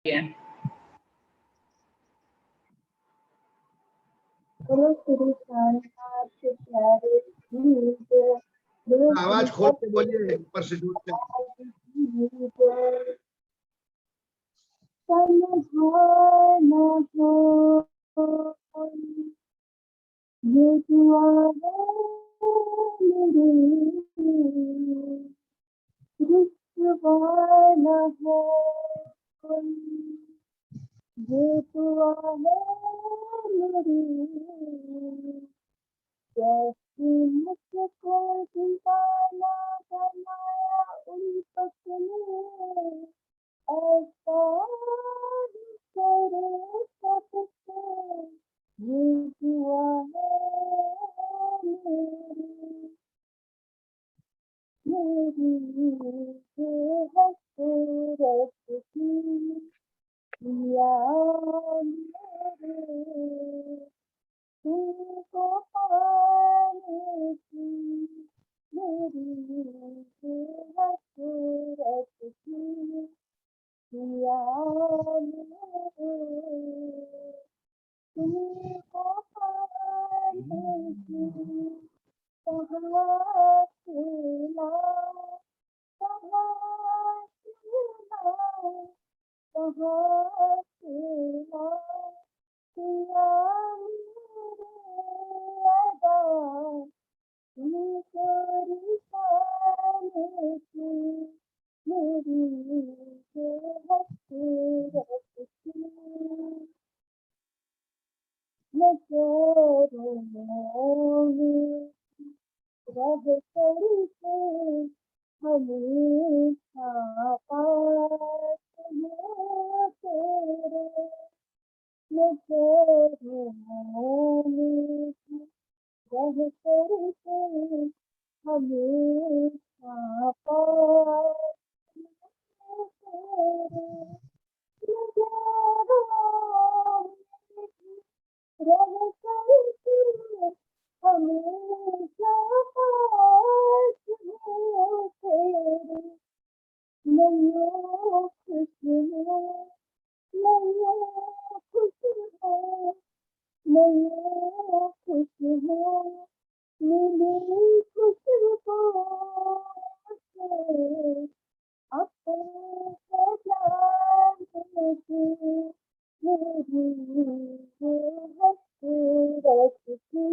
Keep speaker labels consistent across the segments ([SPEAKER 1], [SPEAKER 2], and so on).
[SPEAKER 1] है।
[SPEAKER 2] बोलो श्री कान्हा के प्यारे गीत, बोलो
[SPEAKER 3] आवाज
[SPEAKER 2] श्री
[SPEAKER 3] खोल के बोलिए, ऊपर से दूर से।
[SPEAKER 2] गीत। समझाना हो ये दुआ है मेरी, रुसवा न हो ये दुआ है मेरी, कैसे मुझको दीवाना बनाया उल्फत ने, ऐसा ही करे सबसे ये दुआ है मेरी, मेरी हसरत की या मेरे तुमको पाने की मेरी हसरत की या मेरे तुमको पाने की कहाँ खिला कहाँ खिला कहाँ खिला पिया मेरे अदा तुमको रिसाने की मेरी हसरत की नजरों में रह करके हमेशा पास हो तेरे नजरों में रह करके हमेशा पास हो तेरे नजरों में रह करके हमेशा पास हो तेरे नैया खुशबू नैया खुशबू नैया खुशबू मिली खुशबू से अपने सजाने की मेरी ये हसरत की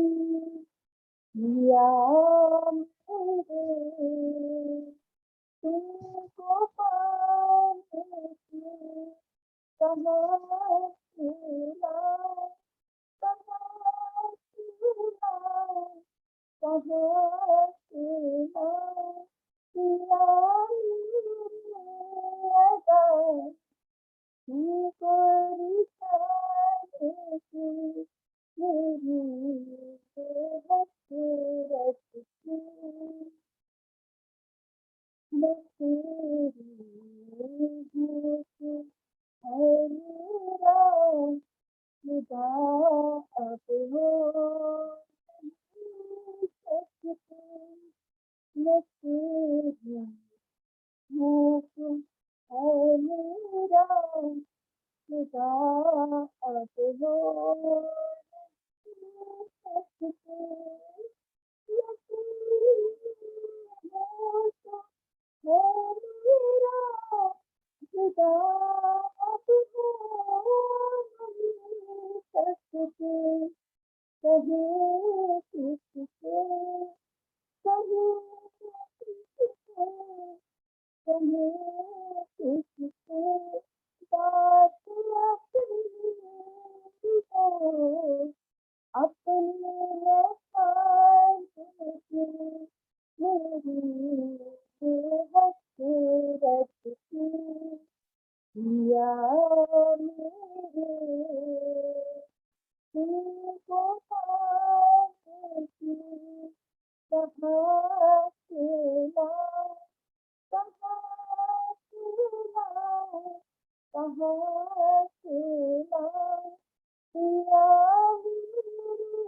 [SPEAKER 2] या मेरे तुमको पाने की कहाँ खिला कहाँ खिला कहाँ खिला पिया मेरे अदा तुमको रिसाने की मेरी ये हसरत की मैं तेरी गीत है मेरा खुदा अब हो नहीं सकती मैं तेरी गीत है मेरा खुदा अब हो नहीं सकती मैं तेरी गीत है मेरा खुदा अब हो नहीं सकती कहे किससे कहे किससे कहे किससे बात अपनी है अपने में पाने की मेरी ये हसरत की या मेरे तुमको पाने की कहाँ खिला कहाँ खिला कहाँ खिला पिया मेरे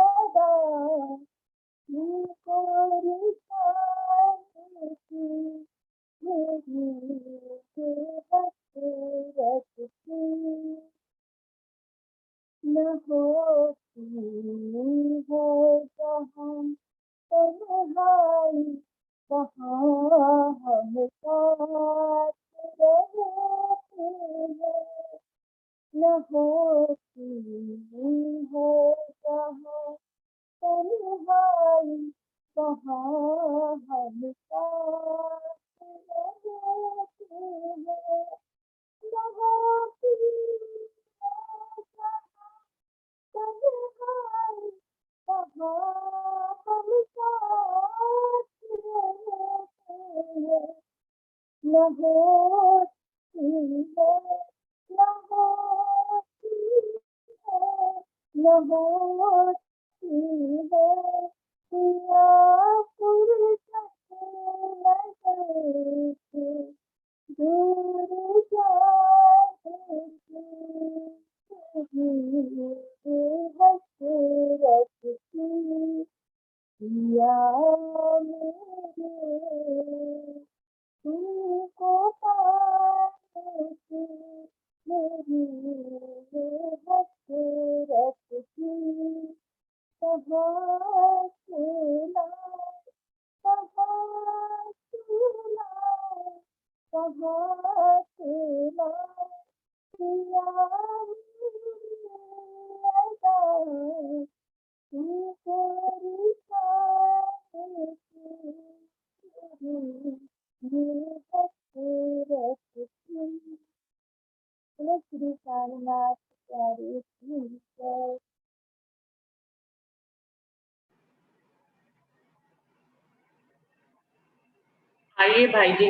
[SPEAKER 2] अदा तुमको रिसाने की मेरी ये सूरत की न होती है जहाँ तन्हाई, कहाँ हम साथ रहते हैं। न होती है जहाँ तन्हाई, कहाँ हम साथ रहते हैं। न होती है जहाँ तन्हाई, कहाँ हम साथ रहते हैं। न होती है, न होती है, न होती है पिया फुर्सत नजर से दूर जाने की हसरत की पिया मेरे तुमको पाने की मेरी हसरत की कहाँ से लाए, कहाँ से लाए, कहाँ से लाए पिया मेरी अदा, तुमको रिसाने की मेरी हसरत की। बोलो श्री कामनाथ प्यारे श्री जय।
[SPEAKER 1] आइए भाई जी।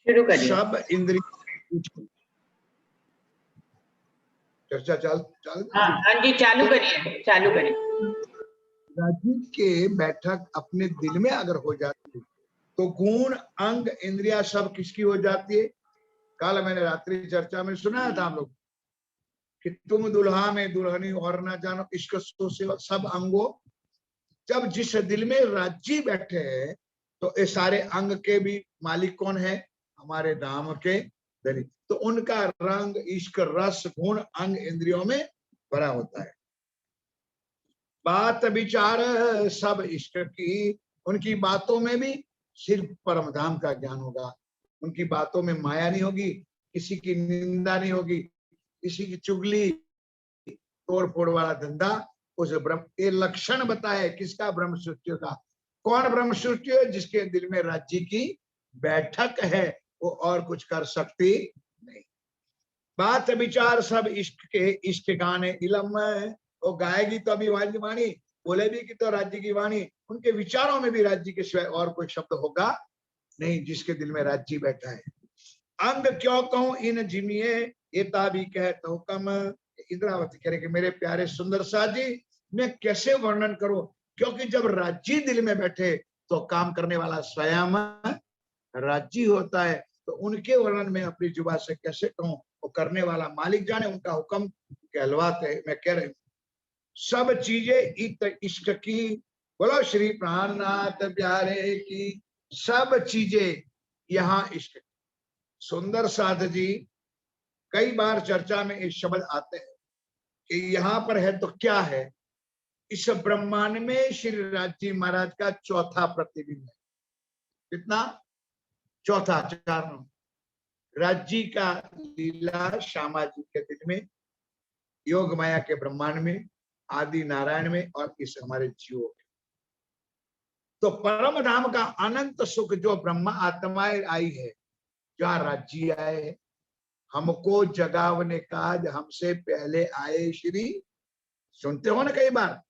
[SPEAKER 1] शुरू करिए।
[SPEAKER 3] सब इंद्रिय चर्चा चालू
[SPEAKER 1] हाँ जी, चालू करिए, चालू करिए।
[SPEAKER 3] राज्य के बैठक अपने दिल में अगर हो जाती है तो गुण अंग इंद्रिया सब किसकी हो जाती है। कल मैंने रात्रि चर्चा में सुनाया था हम लोग कि तुम दुल्हा में दुल्हनी और ना जानो इश्क से सब अंगों। जब जिस दिल में राज्य बैठे हैं तो ये सारे अंग के भी मालिक कौन है, हमारे धाम के दलित। तो उनका रंग इश्क रस गुण अंग इंद्रियों में भरा होता है। बात विचार सब इष्ट की, उनकी बातों में भी सिर्फ परम धाम का ज्ञान होगा। उनकी बातों में माया नहीं होगी, किसी की निंदा नहीं होगी, किसी की चुगली तोड़ फोड़ वाला धंधा। उस ब्रह्म ये लक्षण बताए किसका, ब्रह्म सृष्टि का। कौन ब्रह्म सृष्टि है, जिसके दिल में राज्य की बैठक है, वो और कुछ कर सकती नहीं। बात विचार सब इष्ट के, इष्ट गाने इलम, वो गाएगी तो अभी वाणी, बोलेगी कि तो राज्य की वाणी। उनके विचारों में भी राज्य के सिवाय और कोई शब्द होगा नहीं, जिसके दिल में राज्य बैठा है। अंग क्यों कहूं इन जिमिये, ये ताबी कहत हुकम। इंद्रावती कह रहे कि मेरे प्यारे सुंदर सा जी, मैं कैसे वर्णन करूं, क्योंकि जब राज्य दिल में बैठे तो काम करने वाला स्वयं राज्य होता है। तो उनके वर्णन में अपनी जुबान से कैसे कहूं, वो करने वाला मालिक जाने, उनका हुक्म कहलवाते। मैं कह रही हूं सब चीजें इत इष्ट की, बोलो श्री प्राणनाथ प्यारे की। सब चीजें यहाँ इष्ट। सुंदर साध जी कई बार चर्चा में इस शब्द आते हैं कि यहाँ पर है तो क्या है। इस ब्रह्मांड में श्री राज महाराज का चौथा प्रतिबिंब है। कितना? चौथा, 4 राज्य का लीला श्यामा जी के दिल में, योग माया के ब्रह्मांड में, आदि नारायण में, और इस हमारे जीवों में। तो परम धाम का अनंत सुख जो ब्रह्मा आत्माएं आई है, जहाँ राज्य आए है, हमको जगावने काज हमसे पहले आए श्री। सुनते हो ना कई बार,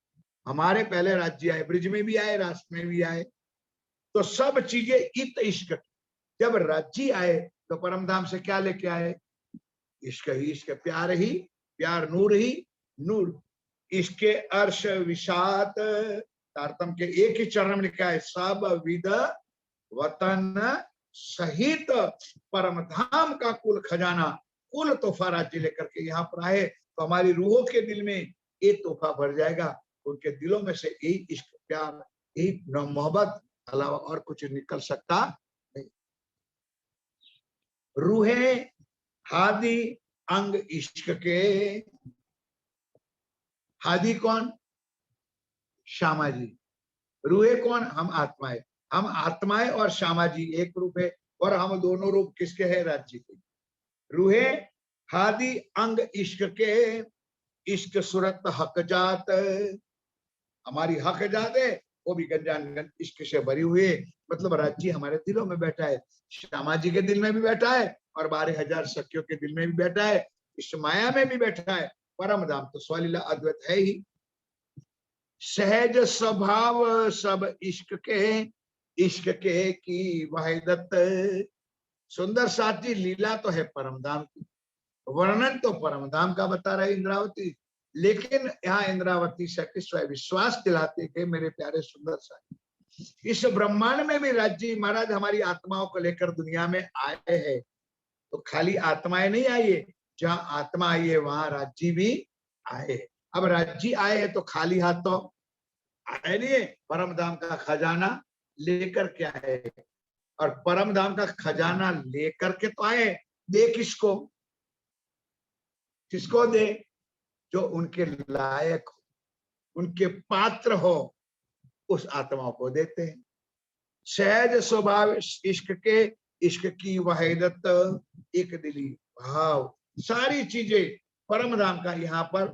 [SPEAKER 3] हमारे पहले राज्य आए, ब्रिज में भी आए, राष्ट्र में भी आए। तो सब चीजें इत इश्क। जब राज्य आए तो परम धाम से क्या लेके आए? इश्क ही इश्क, प्यार ही प्यार, नूर ही नूर। इसके अर्श विषात तारतम के एक ही चरण में लिखा है, सब विद वतन सहित परम धाम का कुल खजाना, कुल तोहफा राज्य लेकर के यहाँ पर आए तो हमारी रूहों के दिल में ये तोहफा भर जाएगा। उनके दिलों में से यही इश्क, प्यार, यही मोहब्बत, अलावा और कुछ निकल सकता नहीं। रूहे हादी अंग इश्क के, हादी कौन? श्यामा जी। रूहे कौन? हम आत्माएं। हम आत्माएं और श्यामा जी एक रूप है, और हम दोनों रूप किसके हैं? राज्य के। रूहे हादी अंग इश्क के, इश्क सूरत हक जात, हमारी हक जात है वो भी गंजान इश्क से भरी हुई है। मतलब राज्य हमारे दिलों में बैठा है, श्यामा जी के दिल में भी बैठा है, और 12,000 सखियों के दिल में भी बैठा है, इस माया में भी बैठा है। परम धाम तो स्वलीला अद्वैत है ही। सहज स्वभाव सब इश्क के की वहीदत। सुंदर साथ जी, लीला तो है परम धाम की, वर्णन तो परम धाम का बता रहे इंद्रावती, लेकिन यहाँ इंद्रावती से स्वयं विश्वास दिलाते कि मेरे प्यारे सुंदर साथी, इस ब्रह्मांड में भी राज्य महाराज हमारी आत्माओं को लेकर दुनिया में आए हैं। तो खाली आत्माएं नहीं आई है, जहां आत्मा आई है वहां राज्य भी आए। अब राज्य आए हैं तो खाली हाथ तो आए नहीं है, परम धाम का खजाना लेकर के आए, और परम धाम का खजाना लेकर के तो आए। दे किसको? किसको दे? जो उनके लायक हो, उनके पात्र हो, उस आत्माओं को देते हैं। सहज स्वभाव इश्क के, इश्क की वहीदत, एक दिली भाव, सारी चीजें परम धाम का यहाँ पर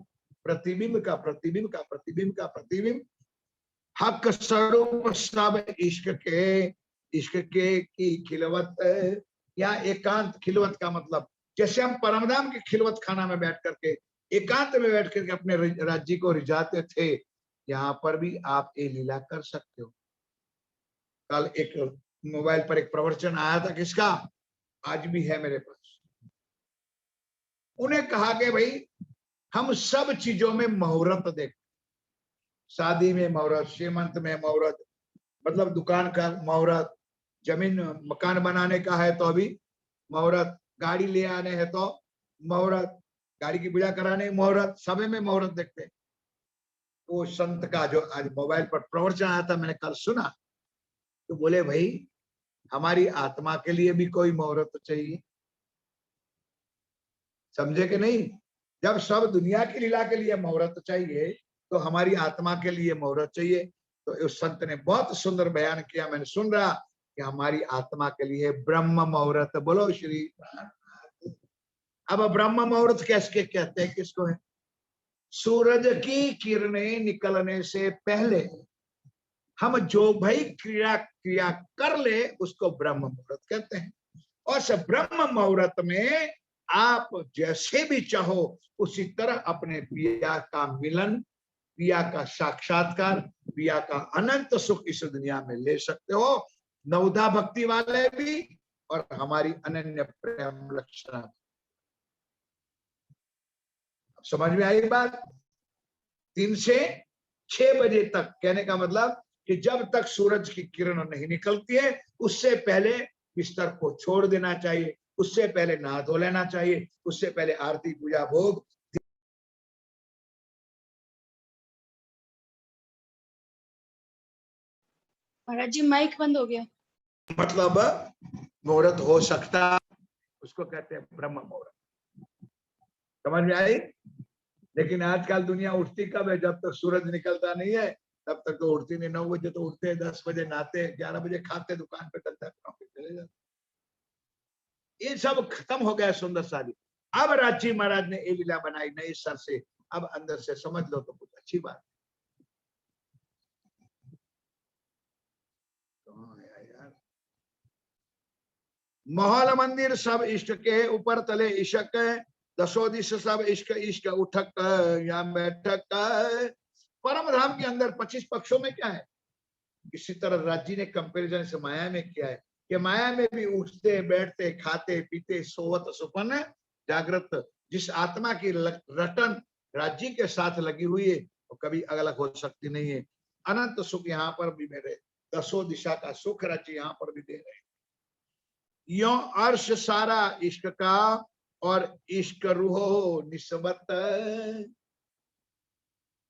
[SPEAKER 3] प्रतिबिंब का प्रतिबिंब का प्रतिबिंब का प्रतिबिंब। हक स्वरूप सब इश्क के की खिलवत, या एकांत। खिलवत का मतलब जैसे हम परमधाम के खिलवत खाना में बैठ करके एकांत में बैठ करके अपने राज्य को रिझाते थे, यहाँ पर भी आप ये लीला कर सकते हो। कल एक मोबाइल पर एक प्रवचन आया था, किसका? आज भी है मेरे पास। उन्हें कहा कि भाई हम सब चीजों में मुहूर्त देखते, शादी में मुहूर्त, श्रीमंत में मुहूर्त, मतलब दुकान का मुहूर्त, जमीन मकान बनाने का है तो अभी मुहूर्त, गाड़ी ले आने हैं तो मुहूर्त, गाड़ी की पूजा कराने मुहूर्त, सभी में मुहूर्त देखते हैं। वो संत का जो आज मोबाइल पर प्रवचन आया था, मैंने कल सुना, तो बोले भाई हमारी आत्मा के लिए भी कोई मुहूर्त चाहिए। समझे कि नहीं? जब सब दुनिया की लीला के लिए मुहूर्त चाहिए, तो हमारी आत्मा के लिए मुहूर्त चाहिए। तो उस संत ने बहुत सुंदर बयान किया, मैंने सुन रहा कि हमारी आत्मा के लिए ब्रह्म मुहूर्त। बोलो श्री। अब ब्रह्म मुहूर्त कैसे कहते हैं, किसको है? सूरज की किरणें निकलने से पहले हम जो भाई क्रिया कर ले, उसको ब्रह्म मुहूर्त कहते हैं। और सब ब्रह्म मुहूर्त में आप जैसे भी चाहो उसी तरह अपने पिया का मिलन, पिया का साक्षात्कार, पिया का अनंत सुख इस दुनिया में ले सकते हो। नवधा भक्ति वाले भी और हमारी अनन्य प्रेम लक्षणा। समझ में आई बात? 3 से 6 बजे तक, कहने का मतलब कि जब तक सूरज की किरण नहीं निकलती है उससे पहले बिस्तर को छोड़ देना चाहिए, उससे पहले नहा धो लेना चाहिए, उससे पहले आरती पूजा भोग।
[SPEAKER 2] महाराज जी माइक बंद हो गया।
[SPEAKER 3] मतलब मुहूर्त हो सकता, उसको कहते हैं ब्रह्म मुहूर्त। समझ में आई? लेकिन आजकल दुनिया उठती कब है? जब तक सूरज निकलता नहीं है तब तक तो उठती नहीं। 9 बजे तो उठते हैं, 10 बजे नहाते, 11 बजे खाते, दुकान पे चलता है, चले जाते। ये सब खत्म हो गया सुंदर शादी। अब राजी महाराज ने ये लीला बनाई नई सर से, अब अंदर से समझ लो तो कुछ अच्छी बात। यार महल मंदिर सब इष्ट के, ऊपर तले इशक, दसों दिश सब इश्क इश्क उठक या बैठक। परम धाम के अंदर 25 पक्षों में क्या है? इसी तरह राज्य ने कंपैरिजन से माया में किया है कि माया में भी उठते बैठते खाते पीते सोवत सुपन जागृत, जिस आत्मा की रटन राज्य के साथ लगी हुई है वो कभी अलग हो सकती नहीं है। अनंत सुख यहाँ पर भी मेरे, दसों दिशा का सुख राज्य यहाँ पर भी दे रहे हैं। यो अर्श सारा इश्क का और इश्क रूहो निस्बत।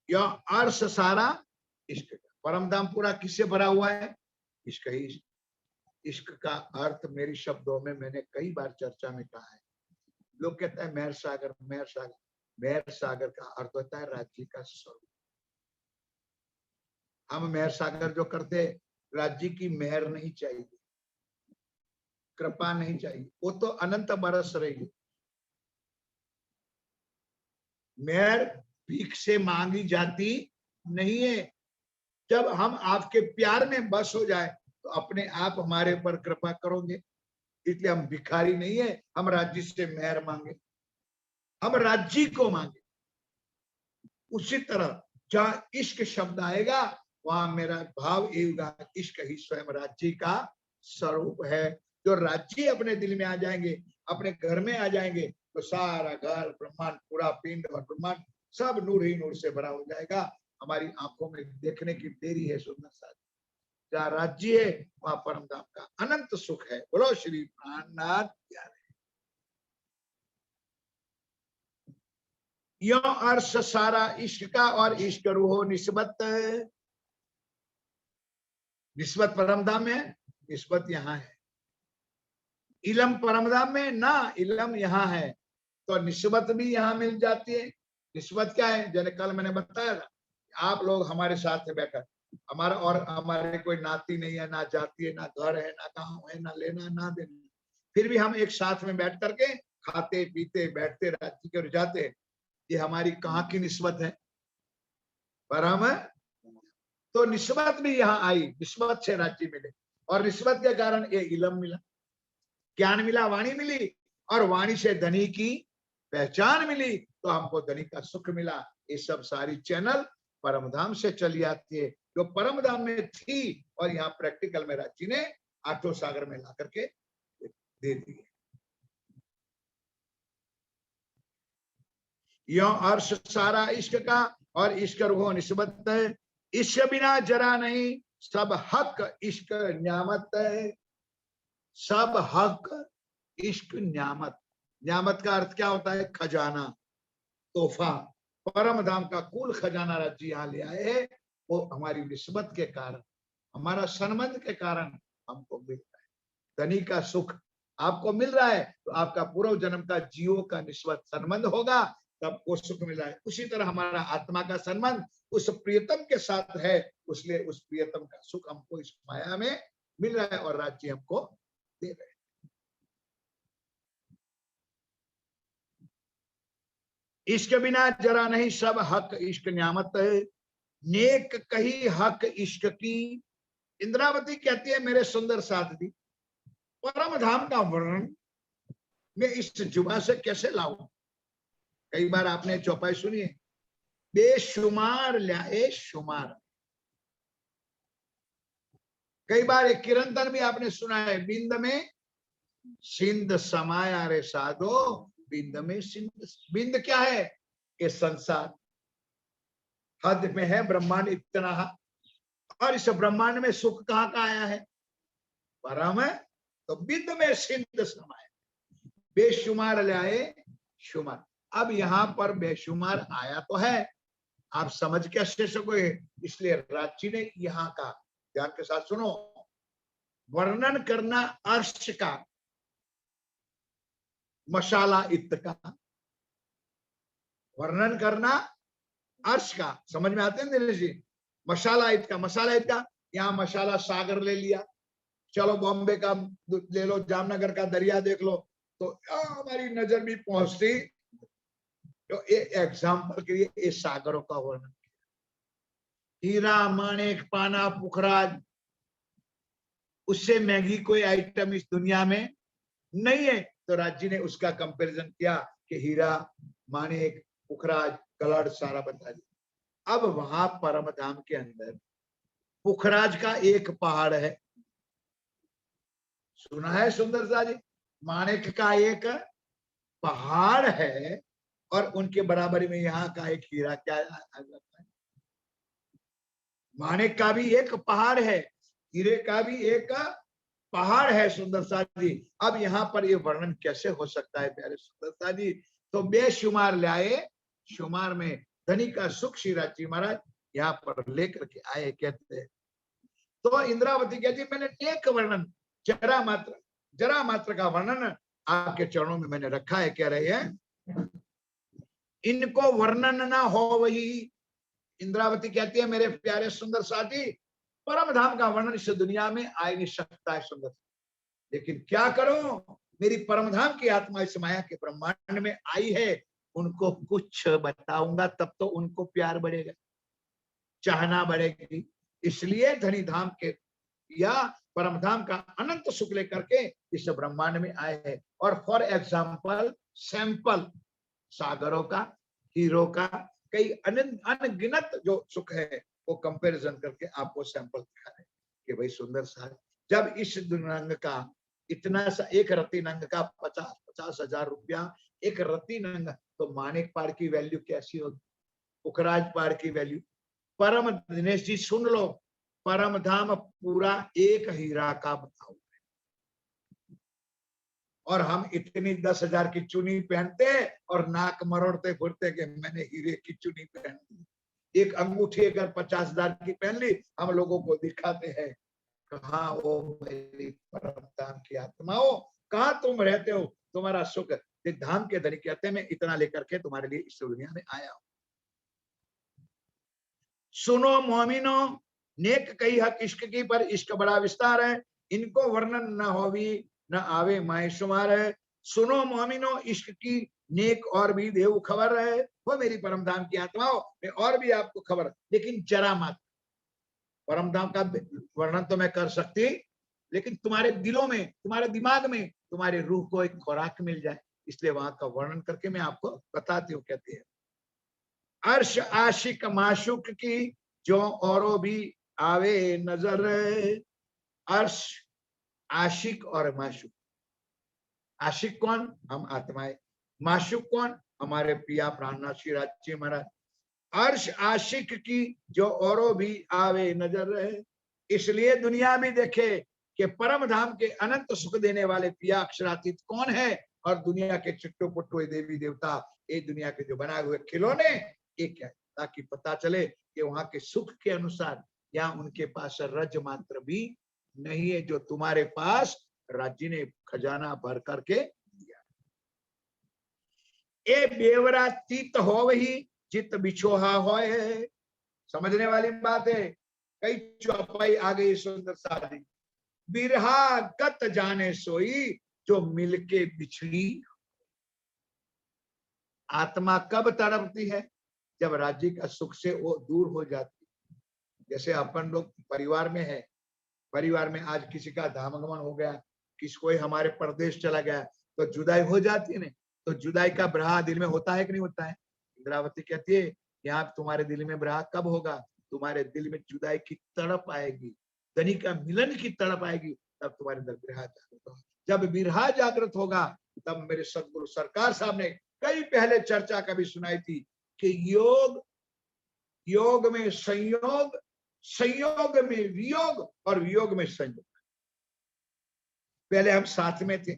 [SPEAKER 3] यो अर्श सारा इश्क का, परम धाम पूरा किससे भरा हुआ है? इश्क ही। इश्क का अर्थ मेरी शब्दों में मैंने कई बार चर्चा में कहा है। लोग कहते हैं मेहर सागर, मेहर सागर। मेहर सागर का अर्थ होता है राज्य का स्वरूप। हम मेहर सागर जो करते, राज्य की मेहर नहीं चाहिए, कृपा नहीं चाहिए, वो तो अनंत बरस रही। मेहर भीख से मांगी जाती नहीं है। जब हम आपके प्यार में बस हो जाए तो अपने आप हमारे पर कृपा करोगे। इसलिए हम भिखारी नहीं है, हम राज्य से मेहर मांगे, हम राज्य को मांगे। उसी तरह जहां इश्क शब्द आएगा वहां मेरा भाव एवं इश्क ही स्वयं राज्य का स्वरूप है। जो राज्य अपने दिल में आ जाएंगे, अपने घर में आ जाएंगे, तो सारा घर, ब्रह्मांड, पूरा पिंड और ब्रह्मांड सब नूर ही नूर से भरा हो जाएगा। हमारी आंखों में देखने की देरी है सुंदर सा। जहाँ राज्य है वहां परम धाम का अनंत सुख है। बोलो श्री प्राणनाथ प्यारे। यो अर्श सारा इश्क का और इश्क रूहो निस्बत। निस्बत परमधाम में, निस्बत यहाँ है। इलम परमधाम में ना, इलम यहाँ है, तो निस्बत भी यहाँ मिल जाती है। निस्बत क्या है? जैसे कल मैंने बताया था, आप लोग हमारे साथ बैठा, हमारा और हमारे कोई नाती नहीं है, ना जाति है, ना घर है, ना गांव है, ना लेना ना देना, फिर भी हम एक साथ में बैठ करके खाते पीते बैठते राज्य के जाते। ये हमारी कहाँ की निस्बत है? परम। तो निस्बत भी यहाँ आई, निस्बत से राज्य मिले, और निस्बत के कारण ये इलम मिला, ज्ञान मिला, वाणी मिली, और वाणी से धनी की पहचान मिली, तो हमको धनी का सुख मिला। ये सब सारी चैनल परमधाम से चली आती है, जो परमधाम में थी, और यहाँ प्रैक्टिकल में राज्य ने आठों सागर में ला करके दे दी। यो अर्श सारा इश्क का और इश्क रूहो निस्बत है। इश्क बिना जरा नहीं, सब हक इश्क न्यामत है। सब हक इश्क न्यामत। न्यामत का अर्थ क्या होता है? खजाना, तोहफा। परम धाम का कुल खजाना राज्य यहाँ ले आए है, वो हमारी निस्बत के कारण, हमारा संबंध के कारण हमको मिल रहा है। धनी का सुख आपको मिल रहा है, तो आपका पूर्व जन्म का जीवों का निस्बत संबंध होगा, तब वो सुख मिला है। उसी तरह हमारा आत्मा का संबंध उस प्रियतम के साथ है, इसलिए उस प्रियतम का सुख हमको इस माया में मिल रहा है, और राज्य हमको दे रहे हैं। इश्क बिना जरा नहीं, सब हक इश्क न्यामत है। नेक कही हक इश्क की। इंद्रावती कहती है मेरे सुंदर साथी, परम धाम का वर्णन मैं इस जुबा से कैसे लाऊं? कई बार आपने चौपाई सुनी है, बेशुमार ल्याए शुमार। कई बार एक कीर्तन भी आपने सुना है, बिंद में सिंध समाया रे साधो, बिंद में सिंध। बिंद क्या है? ये संसार। हद में है ब्रह्मांड इतना, और इस ब्रह्मांड में सुख कहाँ का आया है? परम है। तो बिंद में सिंध समाया, बेशुमार ल्याए शुमार। अब यहाँ पर बेशुमार आया तो है, आप समझ कैसे सकोगे? इसलिए राज्य ने यहाँ का, ध्यान के साथ सुनो, वर्णन करना अर्श का, मशाला इत का। वर्णन करना अर्श का, समझ में आते हैं दिनेश जी? मशाला इत का, मशाला इत का, यहाँ मशाला सागर ले लिया, चलो बॉम्बे का ले लो, जामनगर का दरिया देख लो, तो हमारी नजर भी पहुंचती। तो एग्जाम्पल के लिए इस सागरों का वर्णन किया। हीरा, माणिक, पाना, पुखराज, उससे महंगी कोई आइटम इस दुनिया में नहीं है। तो राज्य ने उसका कंपैरिजन किया कि हीरा, माणिक, पुखराज, कलड़ सारा बता दिया। अब वहां परम धाम के अंदर पुखराज का एक पहाड़ है, सुना है सुंदर सा जी? माणिक का एक पहाड़ है, और उनके बराबरी में यहाँ का एक हीरा क्या आ जाता है? माणिक का भी एक पहाड़ है, हीरे का भी एक पहाड़ है सुंदर साथ जी। अब यहाँ पर ये वर्णन कैसे हो सकता है प्यारे सुंदर साथ जी? तो बेशुमार लाए, शुमार में धनी का सुख श्रीराज जी महाराज यहाँ पर लेकर के आए, कहते हैं। तो इंद्रावती कहती मैंने एक वर्णन जरा मात्र का वर्णन आपके चरणों में मैंने रखा है, कह रहे हैं इनको वर्णन ना हो वही। इंद्रावती कहती है मेरे प्यारे सुंदर साथी, परम धाम का वर्णन इस दुनिया में आ ही नहीं सकता है सुंदर, लेकिन क्या करो, मेरी परम धाम की आत्मा इस माया के ब्रह्मांड में आई है, उनको कुछ बताऊंगा तब तो उनको प्यार बढ़ेगा, चाहना बढ़ेगी। इसलिए धनी धाम के या परम धाम का अनंत सुख लेकर के इस ब्रह्मांड में आए हैं। और फॉर एग्जाम्पल सैंपल सागरों का, हीरो का, कई अनगिनत जो सुख है वो कंपैरिजन करके आपको सैंपल दिखा रहे हैं कि भाई सुंदर साहब, जब इस रंग का इतना सा एक रत्ती नंग का 50,000 रुपया एक रत्ती नंग, तो मानिक पार की वैल्यू कैसी होगी, पुखराज पार की वैल्यू। परम दिनेश जी सुन लो, परम धाम पूरा एक हीरा का बताओ, और हम इतनी 10,000 की चुनी पहनते और नाक मरोड़ते फिरते कि मैंने हीरे की चुनी पहन ली। एक अंगूठी अगर 50,000 की पहन ली, हम लोगों को दिखाते हैं, कहाँ वो मेरी परम धाम की आत्माओं, कहाँ तुम रहते हो, तुम्हारा सुख। धाम के धनी कहते हैं मैं इतना लेकर के तुम्हारे लिए इस दुनिया में आया हूं। सुनो मोमिनो, नेक कही हक इश्क की, पर इश्क बड़ा विस्तार है, इनको वर्णन न होवी न आवे माए शुमार है। सुनो मोमिनो, इश्क की नेक और भी देव खबर है, वो मेरी परम धाम की आत्माओं, मैं और भी आपको खबर, लेकिन जरा मात्र। परम धाम का वर्णन तो मैं कर सकती, लेकिन तुम्हारे दिलों में, तुम्हारे दिमाग में, तुम्हारे रूह को एक खुराक मिल जाए, इसलिए वहां का वर्णन करके मैं आपको बताती हूँ। कहती है अर्श आशिक माशुक की, जो औरों भी आवे नजर। अर्श आशिक और माशुक, आशिक कौन, हम आत्माएं, माशुक कौन, हमारे पिया प्राणनाथ श्री राज जी महाराज। अर्श आशिक की, जो औरों भी आवे नजर रहे, इसलिए दुनिया भी देखे कि परम धाम के अनंत सुख देने वाले पिया अक्षरातीत कौन है, और दुनिया के चिट्टू पुट्टू देवी देवता, ये दुनिया के जो बनाए हुए खिलौने ये क्या है, ताकि पता चले कि वहां के सुख के अनुसार या उनके पास रज मात्र भी नहीं है, जो तुम्हारे पास राज्य ने खजाना भर करके दिया। ए बेवरा तीत हो वही, चित बिछोहा होए। समझने वाली बात है, कई चौपाई आ गई सुंदर साधी। बिरहा गत जाने सोई, जो मिलके बिछड़ी। आत्मा कब तड़पती है, जब राज्य का सुख से वो दूर हो जाती है। जैसे अपन लोग परिवार में है, परिवार में आज किसी का धामगमन हो गया, किसी कोई हमारे परदेश चला गया, तो जुदाई हो जाती है ना, तो जुदाई का ब्रहा दिल में होता है कि नहीं होता है। इंद्रावती कहती है यहाँ तुम्हारे दिल में ब्रहा कब होगा, तुम्हारे दिल में जुदाई की तड़प आएगी, धनी का मिलन की तड़प आएगी, तब तुम्हारे अंदर बिरहा जागृत होगा। जब बिरहा जागृत होगा तब मेरे सदगुरु सरकार साहब ने कई पहले चर्चा कभी सुनाई थी कि योग, योग में संयोग, संयोग में वियोग, और वियोग में संयोग। पहले हम साथ में थे,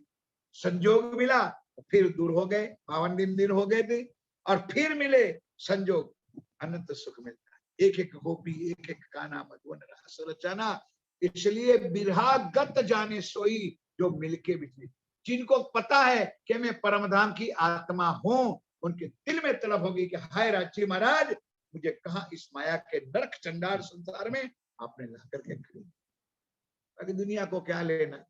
[SPEAKER 3] संयोग मिला, फिर दूर हो गए, 52 दिन हो गए थे, और फिर मिले संयोग, अनंत सुख मिलता है। एक एक गोपी, एक एक काना मधुवन रास रचाना। इसलिए बिरहा गत जाने सोई, जो मिलके बिछली। जिनको पता है कि मैं परमधाम की आत्मा हूं, उनके दिल में तड़प होगी कि हाय राजी महाराज, मुझे कहा इस माया के नरक चंडाल संसार में आपने ला करके खड़ी, ताकि दुनिया को क्या लेना।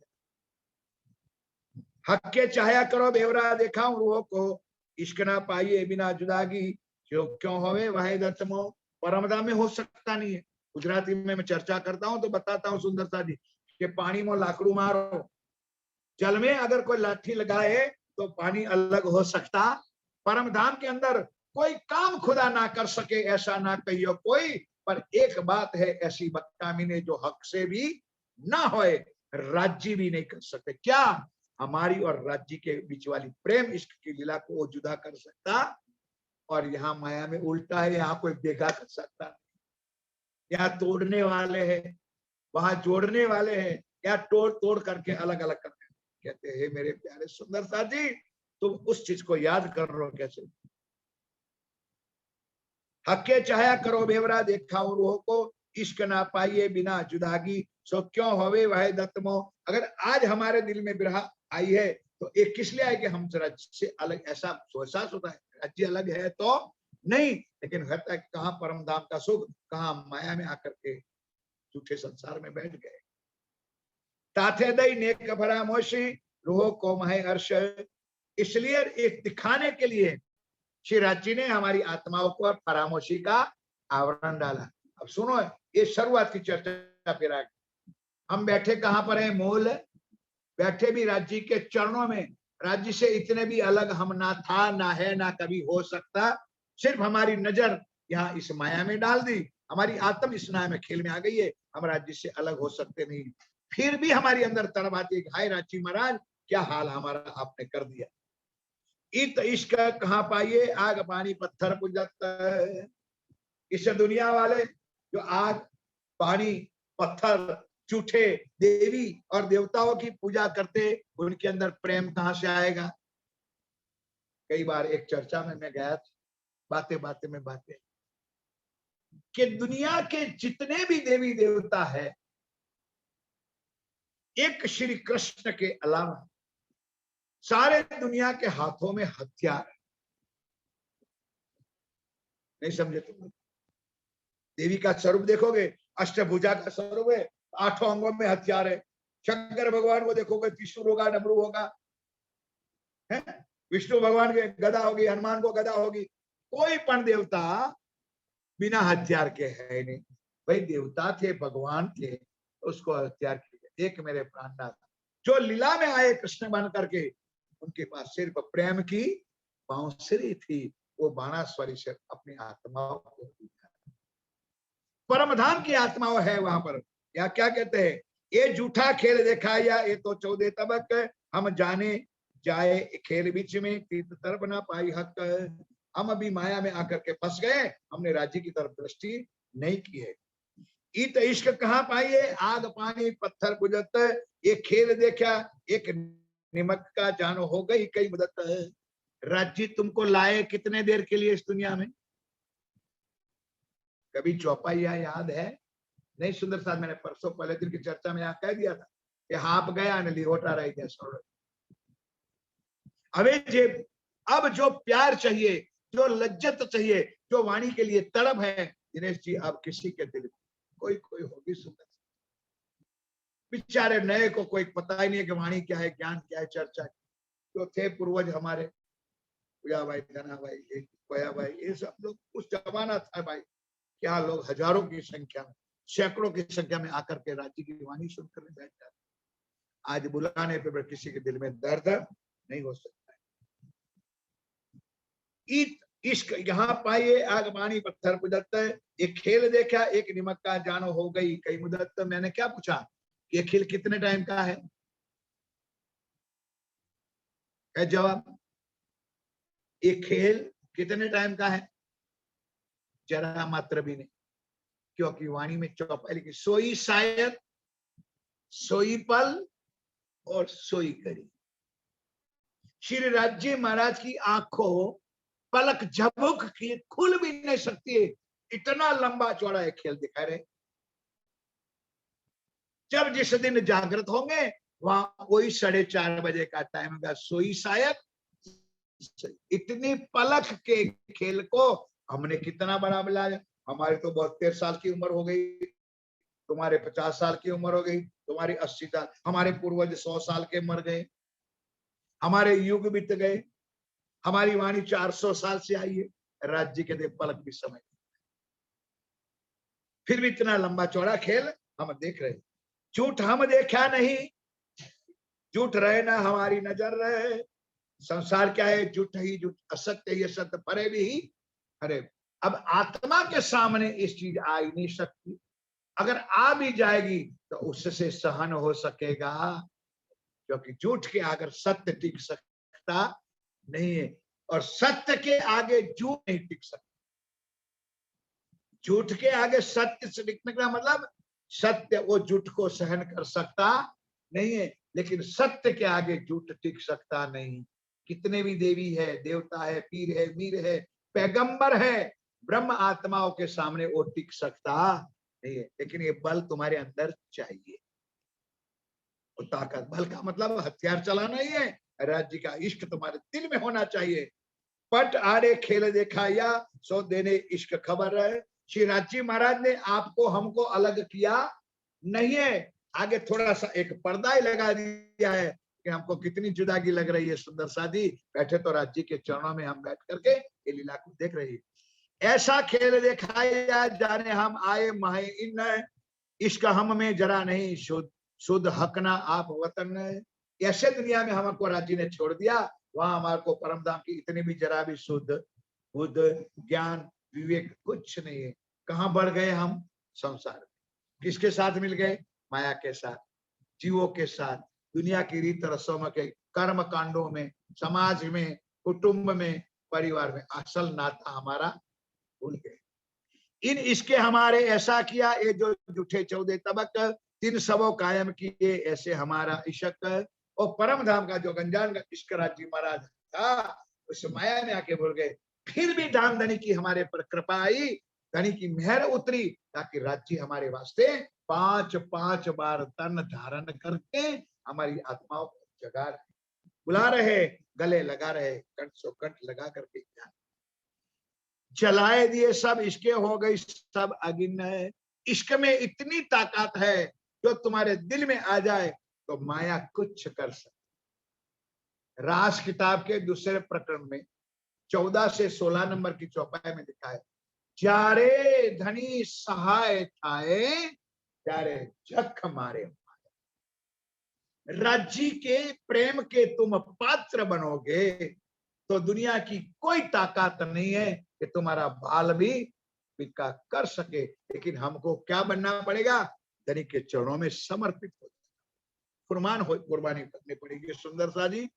[SPEAKER 3] हक के चाहया करो बेवरा, देखा रूह को, इश्क ना पाइए बिना जुदागी, जो क्यों होवे वह दत्तमो। परमधाम में हो सकता नहीं है। गुजराती में मैं चर्चा करता हूं तो बताता हूं सुंदर सा जी कि पानी में लाकड़ू मारो, जल में अगर कोई लाठी लगाए तो पानी अलग हो सकता, परमधाम के अंदर कोई काम खुदा ना कर सके ऐसा ना कहियो कोई। पर एक बात है ऐसी बदकामी ने जो हक से भी ना होए, राज्य भी नहीं कर सकते। क्या हमारी और राज्य के बीच वाली प्रेम इश्क की लीला को वो जुदा कर सकता, और यहाँ माया में उल्टा है, यहाँ कोई बेगा कर सकता। यहाँ तोड़ने वाले हैं, वहां जोड़ने वाले हैं, या तोड़ तोड़ करके अलग अलग करते हैं। कहते हैं मेरे प्यारे सुंदर सा जी, तुम उस चीज को याद कर रहे हो कैसे? हके चाहया करो बेवरा देखा रूह को, इश्क ना पाइए बिना जुदागी, सो क्यों होवे वह दत्तमो। अगर आज हमारे दिल में बिरह आई है तो ये किस लिए आई कि हम राज्य से अलग, ऐसा एहसास होता है राज्य अलग है तो नहीं, लेकिन होता है कहाँ परम धाम का सुख, कहाँ माया में आकर के झूठे संसार में बैठ गए। ताथे दई नेक भरा मोशी रूह को महे हर्ष। इसलिए एक दिखाने के लिए श्री राज जी ने हमारी आत्माओं को फरामोशी का आवरण डाला। अब सुनो, ये शुरुआत की चर्चा फिर आगे। हम बैठे कहां पर है? मूल बैठे भी राज्य के चरणों में। राज्य से इतने भी अलग हम ना था, ना है, ना कभी हो सकता। सिर्फ हमारी नजर यहाँ इस माया में डाल दी, हमारी आत्म इस माया में खेल में आ गई है। हम राज्य से अलग हो सकते नहीं, फिर भी हमारी अंदर तड़प आती है, हाय राज्य महाराज क्या हाल हमारा आपने कर दिया। इत इश्क कहाँ पाइए आग पानी पत्थर पुजत। इस दुनिया वाले जो आग पानी पत्थर झूठे देवी और देवताओं की पूजा करते, उनके अंदर प्रेम कहां से आएगा? कई बार एक चर्चा में मैं गया था, बातें बातें में बातें कि दुनिया के जितने भी देवी देवता है, एक श्री कृष्ण के अलावा सारे दुनिया के हाथों में हथियार है। नहीं समझे तुम? देवी का स्वरूप देखोगे, अष्टभुजा का स्वरूप है, 8 अंगों में हथियार है। शंकर भगवान को देखोगे, त्रिशूल होगा, डमरू होगा, है? विष्णु भगवान के गदा होगी, हनुमान को गदा होगी। कोई पण देवता बिना हथियार के है नहीं। भाई देवता थे, भगवान थे, उसको हथियार किए। एक मेरे प्राणनाथ जो लीला में आए कृष्ण बन करके, उनके पास सिर्फ प्रेम की बांसुरी थी। वो बाणास्वरी से अपनी आत्माओं को परम धाम की आत्माओं है वहां पर। या क्या कहते हैं, ये झूठा खेल देखा या ये तो 14 तबक, हम जाने जाए खेल बीच में तीर्थ तरफ ना पाई हक। हम अभी माया में आकर के फंस गए, हमने राज्य की तरफ दृष्टि नहीं की है। इत इश्क कहाँ पाइए आग पानी पत्थर बुझत। ये खेल देखा एक निमक का जानो हो गई कई मदद। राज्य तुमको लाए कितने देर के लिए इस दुनिया में? कभी चौपाइया याद है? नहीं सुंदर साहब, मैंने परसों पहले दिन की चर्चा में यहाँ कह दिया था कि हाप गया न लिहोटा रह गया। अब जो प्यार चाहिए, जो लज्जत चाहिए, जो वाणी के लिए तड़प है, दिनेश जी अब किसी के दिल में कोई कोई होगी सुंदर। बेचारे नए को कोई पता ही नहीं है कि वाणी क्या है, ज्ञान क्या है, चर्चा। जो थे पूर्वज हमारे, पूजा भाई, धना भाई, कोया भाई, ये सब लोग, उस जमाना था भाई, क्या लोग हजारों की संख्या में, सैकड़ों की संख्या में आकर के राज्य की वाणी सुनकर बैठ जाते। आज बुलाने पे किसी के दिल में दर्द नहीं हो सकता। इश्क यहाँ पाइए आग पानी पत्थर बुझत। एक खेल देखा एक निमक का जानो हो गई कई मुदत। मैंने क्या पूछा, ये खेल कितने टाइम का है? जवाब, ये खेल कितने टाइम का है? जरा मात्र भी नहीं, क्योंकि वाणी में चौपाई लिखी, सोई शायद, सोई पल और सोई कड़ी। श्री राज्य महाराज की आंखों पलक झपक की खुल भी नहीं सकती है, इतना लंबा चौड़ा है खेल दिखा रहे। जब जिस दिन जागृत होंगे वहां वही 4:30 बजे का टाइम होगा, सोई शायद। इतनी पलक के खेल को हमने कितना बड़ा मिलाया। हमारी तो 72 साल की उम्र हो गई, तुम्हारे 50 साल की उम्र हो गई, तुम्हारी 80 साल, हमारे पूर्वज 100 साल के मर गए, हमारे युग बीत गए, हमारी वाणी 400 साल से आई है। राज्य के दे पलक भी समय, फिर भी इतना लंबा चौड़ा खेल हम देख रहे। झूठ हम देखा नहीं, झूठ रहे ना हमारी नजर रहे। संसार क्या है? झूठ ही झूठ, असत्य ही असत्य, परे भी ही अरे। अब आत्मा के सामने इस चीज आ ही नहीं सकती, अगर आ भी जाएगी तो उससे सहन हो सकेगा, क्योंकि झूठ के आगे सत्य टिक सकता नहीं है, और सत्य के आगे झूठ नहीं टिक सकता। झूठ के आगे सत्य से टिकने का मतलब सत्य वो झूठ को सहन कर सकता नहीं है, लेकिन सत्य के आगे झूठ टिक सकता नहीं। कितने भी देवी है, देवता है, पीर है, वीर है, पैगंबर है, ब्रह्म आत्माओं के सामने वो टिक सकता नहीं है। लेकिन ये बल तुम्हारे अंदर चाहिए, वो ताकत। बल का मतलब हथियार चलाना ही है, राज्य का इश्क तुम्हारे दिल में होना चाहिए। पट आड़े खेल दिखाया सो देने इश्क खबर है। श्री राजी महाराज ने आपको हमको अलग किया नहीं है, आगे थोड़ा सा एक पर्दा ही लगा दिया है कि हमको कितनी जुदागी लग रही है। सुंदर साधी बैठे तो राज्य के चरणों में हम बैठ करके ये लीला को देख रही है। ऐसा खेल दिखाया जाने हम आए माहे इन, इश्क हम में जरा नहीं शुद्ध शुद्ध हक ना आप वतन। ऐसे दुनिया में हमको राज्य ने छोड़ दिया, वहां हमारे को परम धाम की इतनी भी जरा भी शुद्ध बुद्ध ज्ञान विवेक कुछ नहीं है। कहाँ बढ़ गए हम? संसार में। किसके साथ मिल गए? माया के साथ, जीवों के साथ, दुनिया की रीत रस्मों के, कर्म कांडों में, समाज में, कुटुंब में, परिवार में। असल नाता हमारा भूल गए। इन इसके हमारे ऐसा किया ये जो जूठे 14 तबक, तीन सबों कायम किए ऐसे हमारा इश्क। और परम धाम का जो गंजान का इश्क राज्य महाराज था, उस माया में आके भूल गए। फिर भी धाम धनी की हमारे पर कृपा आई, धनी की मेहर उतरी, ताकि राज्य हमारे वास्ते 5-5 बार तन धारण करके हमारी आत्माओं को जगा रहे, बुला रहे, गले लगा रहे, कंठ सो कंठ लगा करके जलाए दिए सब इसके हो गई सब अगिन है। इश्क में इतनी ताकत है, जो तुम्हारे दिल में आ जाए तो माया कुछ कर सकती। रास किताब के दूसरे प्रकरण में 14 से 16 नंबर की चौपाई में लिखा है, जारे धनी सहाय थाए, जारे झक मारे। राज्य के प्रेम के तुम पात्र बनोगे तो दुनिया की कोई ताकत नहीं है कि तुम्हारा बाल भी बिका कर सके। लेकिन हमको क्या बनना पड़ेगा? धनी के चरणों में समर्पित हो, कुर्बानी करनी पड़ेगी। सुंदर सा जी,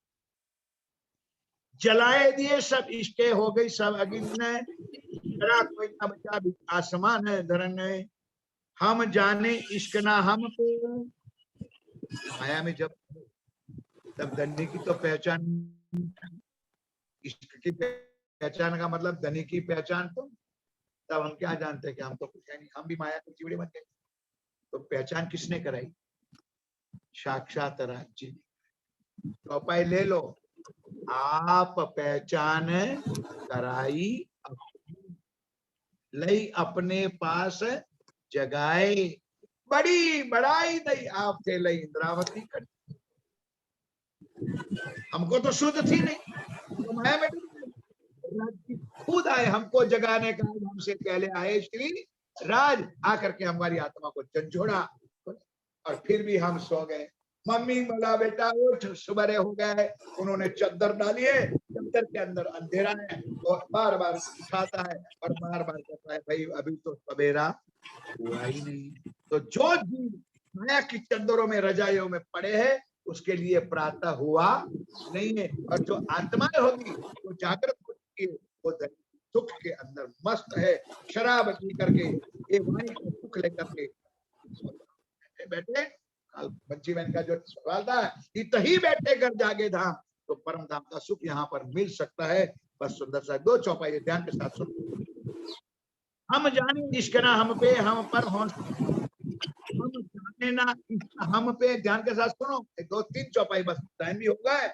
[SPEAKER 3] जलाए दिए सब इश्के हो गई सब अगिन, कोई न बचा भी आसमान है धरन। हम जाने इश्क ना हम पे, माया में जब तब धनी की तो पहचान, इश्क की पहचान का मतलब धनी की पहचान। तो तब हम क्या जानते हैं कि हम तो कुछ है नहीं, हम भी माया के चिवड़े बन गए। तो पहचान किसने कराई? साक्षात राज्य। चौपाई ले लो, आप पहचान कराई लई अपने पास जगाए, बड़ी बड़ाई नहीं आप थे लई इंद्रावती कर। हमको तो शुद्ध थी नहीं, तो माया में खुद आए हमको जगाने का। हमसे पहले आए श्री राज, आकर के हमारी आत्मा को झंझोड़ा, और फिर भी हम सो गए। मम्मी बोला बेटा उठ, सुबह हो गए। उन्होंने चद्दर डाली है, चद्दर के अंदर अंधेरा है, और बार बार उठाता है और बार बार कहता है भाई अभी तो सवेरा हुआ ही नहीं। तो जो जीव माया की चद्दरों में रजाइयों में पड़े हैं, उसके लिए प्रातः हुआ नहीं है। और जो आत्माएं होगी वो जागृत हो चुकी है, वो सुख के अंदर मस्त है, शराब पी करके, ये वाणी का सुख लेकर के बैठे। बच्ची बहन का जो सवाल था, इतही बैठे घर जागे धाम, तो परम धाम का सुख यहाँ पर मिल सकता है। बस सुंदर सा दो चौपाई ध्यान के साथ सुनो। हम जाने इश्क ना हम पे, हम पर हम जाने ना इश्क हम पे, ध्यान के साथ सुनो। 2-3 चौपाई, बस टाइम भी होगा,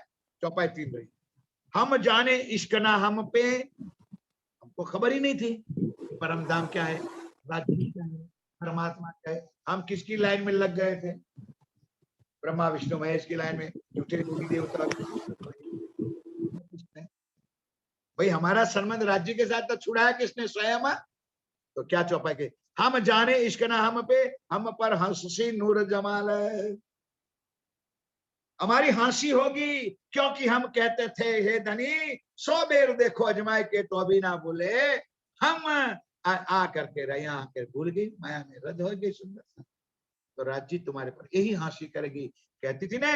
[SPEAKER 3] चौपाई 3 रही। हम जाने इश्क ना हम पे, हमको खबर ही नहीं थी परम धाम क्या है, राज्य क्या है, परमात्मा क्या है। हम किसकी लाइन में लग गए थे? ब्रह्मा विष्णु महेश की लाइन में, झूठे देवी देवता। भाई हमारा संबंध राज्य के साथ तो छुड़ाया किसने? स्वयं। तो क्या चौपाई के, हम जाने इश्क ना हम पे, हम पर हंसी नूर जमाल है। हमारी हंसी होगी क्योंकि हम कहते थे हे धनी 100 बेर देखो अजमाए के तो अभी ना भूले। हम आ करके रहा आकर भूल गई, माया में रद्द हो गई। सुंदर सा तो राज्य तुम्हारे पर यही हंसी करेगी। कहती थी ने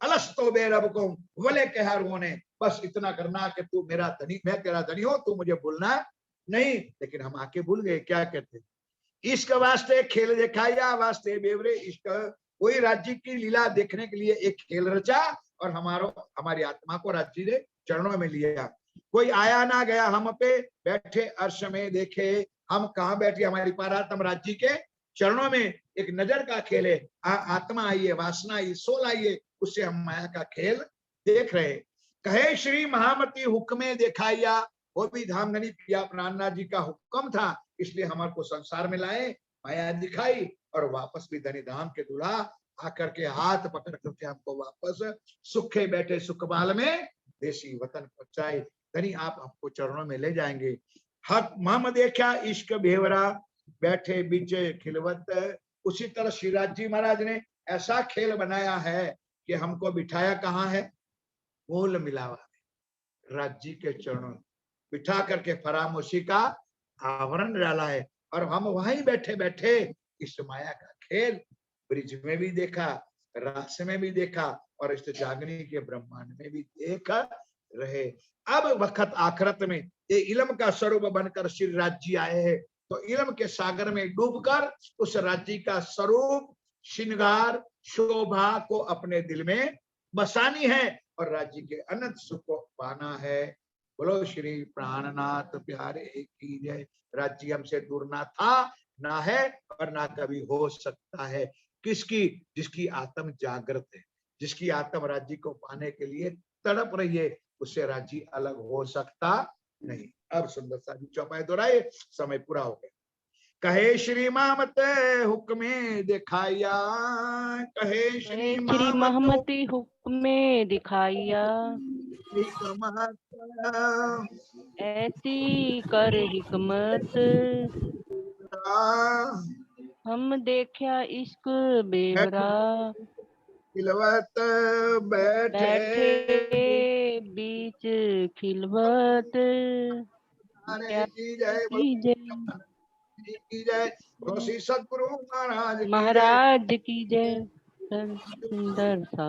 [SPEAKER 3] अलस तो बेरब को वले कहर होने, बस इतना करना कि तू मेरा धनी, मैं तेरा धनी हो, तू मुझे भूलना नहीं। लेकिन हम आके भूल गए। क्या कहते? इश्क वास्ते खेल दिखाया, वास्ते बेवरे इश्क। वही राज्य की लीला देखने के लिए एक खेल रचा और हमारी आत्मा को राज्य ने चरणों में लिया। कोई आया ना गया हम पे, बैठे अर्श में देखे। हम कहाँ बैठे, हमारी पारात्म राज्य के चरणों में। एक नजर का खेल है, आत्मा आई है, वासना आई, सोल आई है, उससे हम माया का खेल देख रहे। कहे श्री महामती हुक्मे दिखाया, वो भी धामधनी पिया प्राणनाथ जी का हुक्म था, इसलिए हमारे को संसार में लाए, माया दिखाई और वापस भी धनी धाम के दूल्हा आकर के हाथ पकड़ करके हमको वापस सुखे बैठे सुखबाल में देशी वतन पहुंचाए। धनी आप हमको चरणों में ले जाएंगे। हक मम देखा इश्क भेवरा, बैठे बीच खिलवत। उसी तरह श्रीराज जी महाराज ने ऐसा खेल बनाया है कि हमको बिठाया कहाँ है, मूल मिलावा में, राज्य के चरणों में बिठा करके फरामोशी का आवरण डाला है। और हम वहीं बैठे बैठे इस माया का खेल ब्रिज में भी देखा, रास में भी देखा और इस जागनी के ब्रह्मांड में भी देख रहे। अब वक्त आखरत में ये इल्म का स्वरूप बनकर श्री राज्य आए हैं, तो इल्म के सागर में डूबकर उस राज्य का स्वरूप, श्रृंगार, शोभा को अपने दिल में बसानी है और राज्य के अनंत सुख को पाना है। बोलो श्री प्राणनाथ प्यारे की जय। राज्य हमसे दूर ना था, ना है और ना कभी हो सकता है। किसकी? जिसकी आत्म जागृत है, जिसकी आत्म राज्य को पाने के लिए तड़प रही है, उससे राज्य अलग हो सकता नहीं। अब सुंदर सा जी चौपाई दोहराए, समय पूरा हो गया। कहे श्री मामत हुक्मे दिखाया, कहे श्री
[SPEAKER 4] महमती हुक्मे दिखाइया, ऐसी कर हिकमत। हम देखा इश्क बेवरा,
[SPEAKER 3] खिलवत बैठे
[SPEAKER 4] बीच खिलवत।
[SPEAKER 3] की जय, की जय। श्री सदगुरु महाराज
[SPEAKER 4] महाराज की जय। सुंदर सा